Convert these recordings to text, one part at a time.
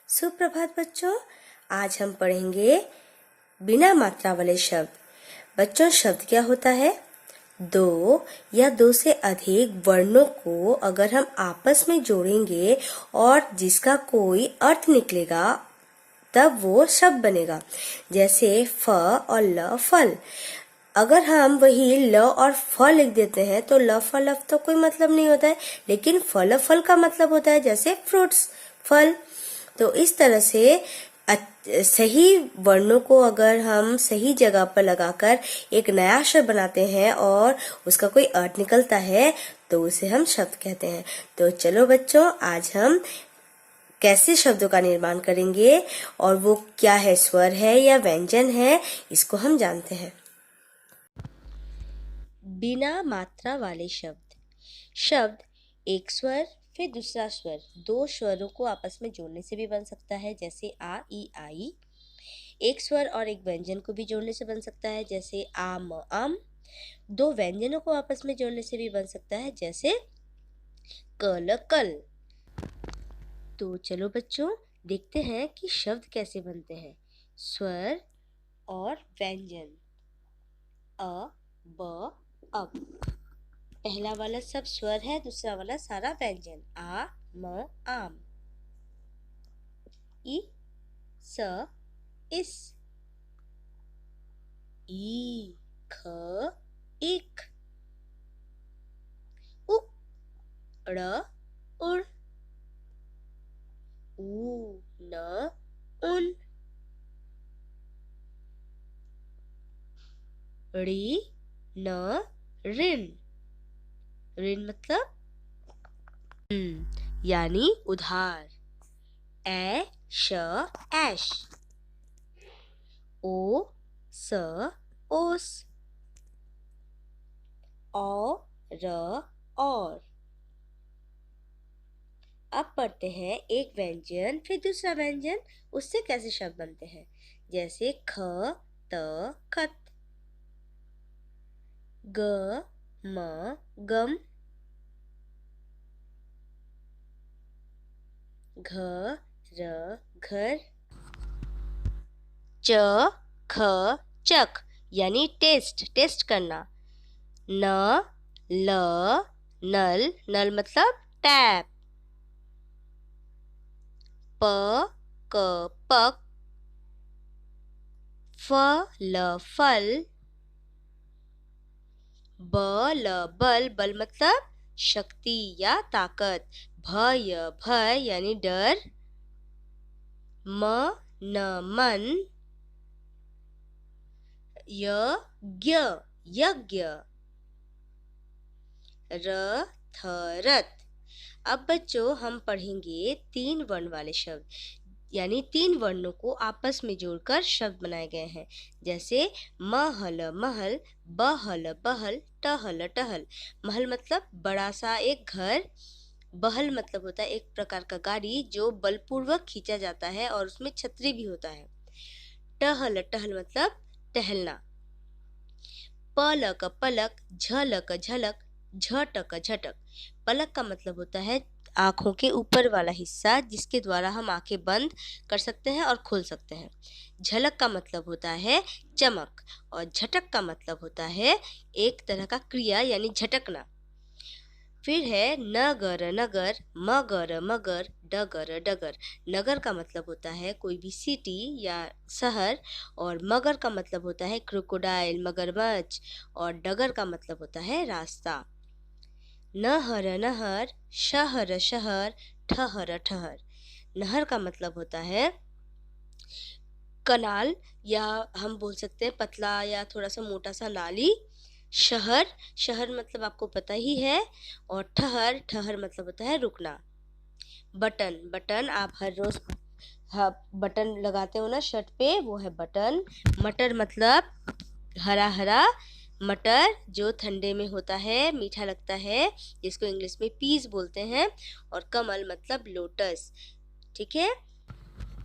सुप्रभात बच्चों, आज हम पढ़ेंगे बिना मात्रा वाले शब्द। बच्चों, शब्द क्या होता है? दो या दो से अधिक वर्णों को अगर हम आपस में जोड़ेंगे और जिसका कोई अर्थ निकलेगा तब वो शब्द बनेगा। जैसे फ और ल, फल। अगर हम वही ल और फ लिख देते हैं तो ल फ लफ तो कोई मतलब नहीं होता है, लेकिन फल फल का मतलब होता है, जैसे फ्रूट्स, फल। तो इस तरह से सही वर्णों को अगर हम सही जगह पर लगाकर एक नया शब्द बनाते हैं और उसका कोई अर्थ निकलता है तो उसे हम शब्द कहते हैं। तो चलो बच्चों, आज हम कैसे शब्दों का निर्माण करेंगे और वो क्या है, स्वर है या व्यंजन है, इसको हम जानते हैं। बिना मात्रा वाले शब्द। शब्द एक स्वर फिर दूसरा स्वर, दो स्वरों को आपस में जोड़ने से भी बन सकता है, जैसे आ, ई, आई। एक स्वर और एक व्यंजन को भी जोड़ने से बन सकता है, जैसे आम, आम। दो व्यंजनों को आपस में जोड़ने से भी बन सकता है, जैसे कल, कल। तो चलो बच्चों, देखते हैं कि शब्द कैसे बनते हैं। स्वर और व्यंजन। अ, ब, अब। पहला वाला सब स्वर है, दूसरा वाला सारा व्यंजन। आ, म, आम। ई, स, इस। ई, ख, इक। उ, ड़, उड़। ऊ, न, उन। ड़ी, न, ऋण। ऋण मतलब यानी उधार। ए, श, ऐश। ओ, स, ओस। औ, र, और। अब पढ़ते हैं एक व्यंजन फिर दूसरा व्यंजन, उससे कैसे शब्द बनते हैं। जैसे ख, त, खत। ग, म, गम। घ, र, घर। च, ख, चख यानी टेस्ट करना। न, ल, नल। नल मतलब टैप। प, क, पक। फ, ल, फल। ब, ल, बल। बल मतलब शक्ति या ताकत। भ, य, भय यानी डर। म, न, मन। यज्ञ, यज्ञ। र, थ, रथ। अब बच्चों, हम पढ़ेंगे तीन वर्ण वाले शब्द, यानी तीन वर्णों को आपस में जोड़कर शब्द बनाए गए हैं। जैसे महल, महल। बहल, बहल। टहल, टहल। महल मतलब बड़ा सा एक घर। बहल मतलब होता है एक प्रकार का गाड़ी जो बलपूर्वक खींचा जाता है और उसमें छतरी भी होता है। टहल, टहल मतलब टहलना। पलक, पलक। झलक, झलक। झटक, झटक। पलक का मतलब होता है आँखों के ऊपर वाला हिस्सा, जिसके द्वारा हम आंखें बंद कर सकते हैं और खोल सकते हैं। झलक का मतलब होता है चमक और झटक का मतलब होता है एक तरह का क्रिया यानी झटकना। फिर है नगर, नगर। मगर, मगर। डगर, डगर। नगर का मतलब होता है कोई भी सिटी या शहर, और मगर का मतलब होता है क्रोकोडाइल, मगरमच्छ, और डगर का मतलब होता है रास्ता। नहर, नहर। शहर, शहर। ठहर, ठहर। नहर का मतलब होता है कनाल, या हम बोल सकते हैं पतला या थोड़ा सा मोटा सा नाली। शहर, शहर मतलब आपको पता ही है। और ठहर, ठहर मतलब होता है रुकना। बटन, बटन आप हर रोज बटन लगाते हो ना शर्ट पे, वो है बटन। मटर मतलब हरा हरा मटर जो ठंडे में होता है, मीठा लगता है, जिसको इंग्लिश में पीस बोलते हैं। और कमल मतलब लोटस। ठीक है।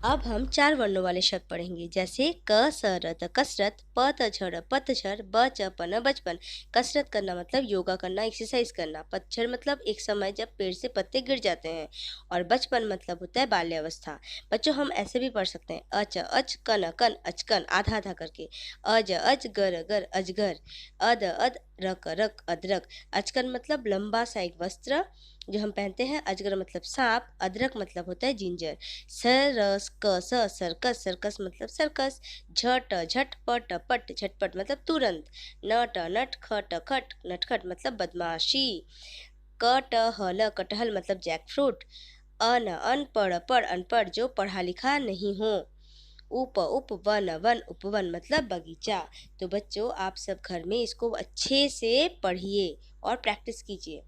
अब हम चार वर्णों वाले शब्द पढ़ेंगे, जैसे क स र त कसरत, प त छ र पतझड़, ब च प न बचपन। कसरत करना मतलब योगा करना, एक्सरसाइज करना। पतझड़ मतलब एक समय जब पेड़ से पत्ते गिर जाते हैं। और बचपन मतलब होता है बाल्यावस्था। बच्चों, हम ऐसे भी पढ़ सकते हैं, अच अच कन कन अचकन, आधा आधा करके। अज अज गर गर अजगर, अद अद रक रक अदरक। अचकन मतलब लंबा सा एक वस्त्र जो हम पहनते हैं। अजगर मतलब सांप। अदरक मतलब होता है जिंजर। सरस कस सर्कस, सर्कस मतलब सर्कस। झट झट पट पट, झटपट मतलब तुरंत। नट नट खट खट, नटखट मतलब बदमाशी। कटहल, कटहल मतलब जैक फ्रूट। अनपढ़, पढ़ अनपढ़ जो पढ़ा लिखा नहीं हो। उपवन, वन उपवन मतलब बगीचा। तो बच्चों, आप सब घर में इसको अच्छे से पढ़िए और प्रैक्टिस कीजिए।